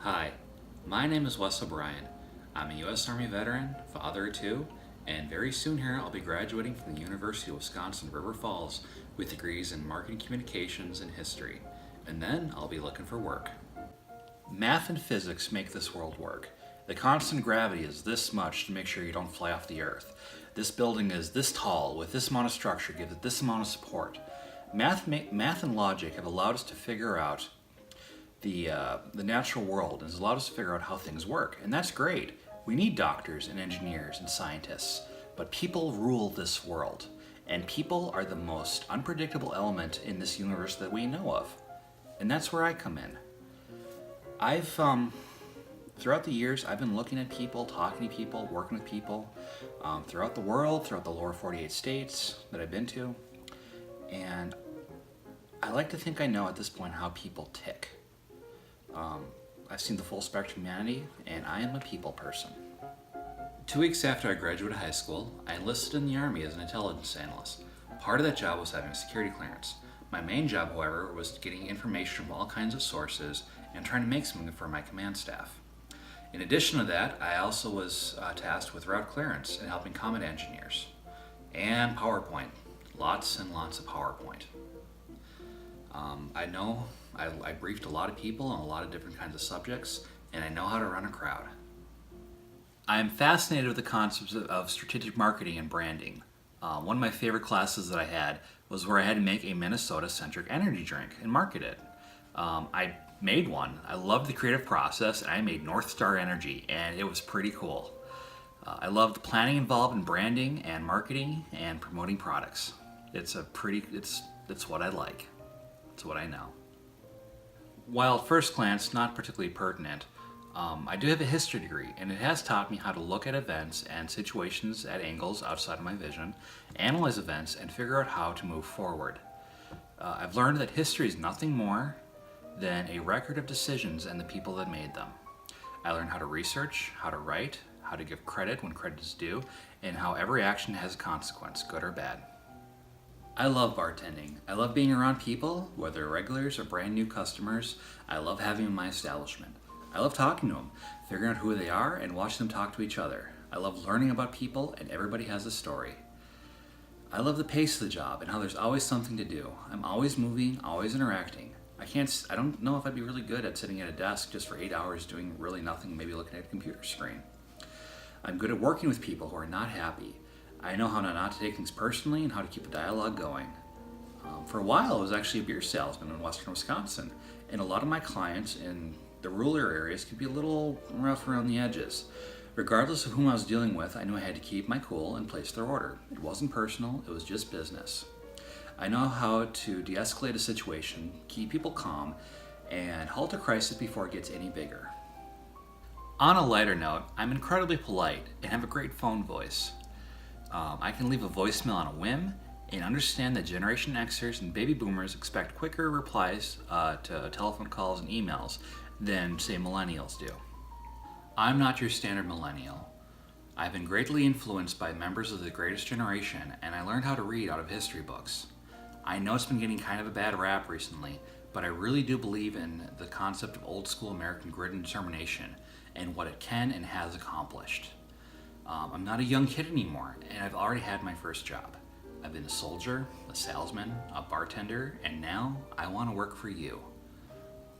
Hi, my name is Wes O'Brien. I'm a U.S. Army veteran, father of two, and very soon here I'll be graduating from the University of Wisconsin River Falls with degrees in marketing communications and history, and then I'll be looking for work. Math and physics make this world work. The constant gravity is this much to make sure you don't fly off the earth. This building is this tall with this amount of structure, gives it this amount of support. Math and logic have allowed us to figure out the natural world, and has allowed us to figure out how things work, and that's great. We need doctors and engineers and scientists, but people rule this world, and people are the most unpredictable element in this universe that we know of, and that's where I come in. I've throughout the years, I've been looking at people, talking to people, working with people throughout the world, throughout the lower 48 states that I've been to, and I like to think I know at this point how people tick. I've seen the full spectrum of humanity, and I am a people person. 2 weeks after I graduated high school, I enlisted in the Army as an intelligence analyst. Part of that job was having a security clearance. My main job, however, was getting information from all kinds of sources and trying to make something for my command staff. In addition to that, I also was tasked with route clearance and helping combat engineers. And PowerPoint. Lots and lots of PowerPoint. I briefed a lot of people on a lot of different kinds of subjects, and I know how to run a crowd. I am fascinated with the concepts of strategic marketing and branding. One of my favorite classes that I had was where I had to make a Minnesota-centric energy drink and market it. I made one. I loved the creative process, and I made North Star Energy, and it was pretty cool. I loved the planning involved in branding and marketing and promoting products. It's what I like. It's what I know. While at first glance not particularly pertinent, I do have a history degree, and it has taught me how to look at events and situations at angles outside of my vision, analyze events, and figure out how to move forward. I've learned that history is nothing more than a record of decisions and the people that made them. I learned how to research, how to write, how to give credit when credit is due, and how every action has a consequence, good or bad. I love bartending. I love being around people, whether regulars or brand new customers. I love having them in my establishment. I love talking to them, figuring out who they are, and watching them talk to each other. I love learning about people, and everybody has a story. I love the pace of the job and how there's always something to do. I'm always moving, always interacting. I don't know if I'd be really good at sitting at a desk just for 8 hours doing really nothing, maybe looking at a computer screen. I'm good at working with people who are not happy. I know how not to take things personally and how to keep a dialogue going. For a while, I was actually a beer salesman in western Wisconsin, and a lot of my clients in the rural areas could be a little rough around the edges. Regardless of whom I was dealing with, I knew I had to keep my cool and place their order. It wasn't personal, it was just business. I know how to de-escalate a situation, keep people calm, and halt a crisis before it gets any bigger. On a lighter note, I'm incredibly polite and have a great phone voice. I can leave a voicemail on a whim and understand that Generation Xers and baby boomers expect quicker replies to telephone calls and emails than, say, millennials do. I'm not your standard millennial. I've been greatly influenced by members of the greatest generation, and I learned how to read out of history books. I know it's been getting kind of a bad rap recently, but I really do believe in the concept of old school American grit and determination and what it can and has accomplished. I'm not a young kid anymore, and I've already had my first job. I've been a soldier, a salesman, a bartender, and now I want to work for you.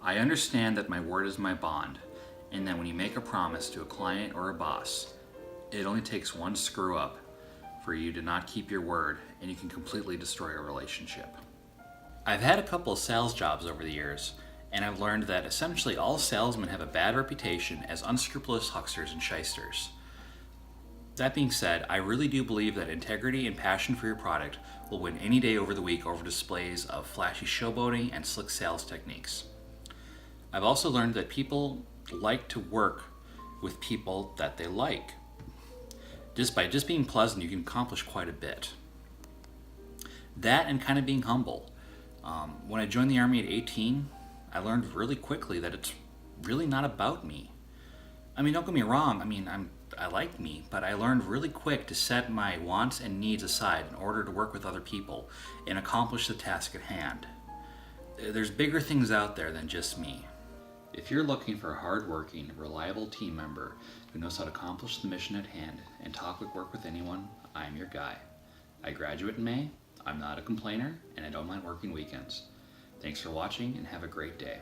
I understand that my word is my bond, and that when you make a promise to a client or a boss, it only takes one screw up for you to not keep your word, and you can completely destroy a relationship. I've had a couple of sales jobs over the years, and I've learned that essentially all salesmen have a bad reputation as unscrupulous hucksters and shysters. That being said, I really do believe that integrity and passion for your product will win any day over the week over displays of flashy showboating and slick sales techniques. I've also learned that people like to work with people that they like. By just being pleasant, you can accomplish quite a bit. That and kind of being humble. When I joined the Army at 18, I learned really quickly that it's really not about me. I mean, don't get me wrong, I like me, but I learned really quick to set my wants and needs aside in order to work with other people and accomplish the task at hand. There's bigger things out there than just me. If you're looking for a hard-working, reliable team member who knows how to accomplish the mission at hand and talk would work with anyone, I'm your guy. I graduate in May, I'm not a complainer, and I don't mind working weekends. Thanks for watching and have a great day.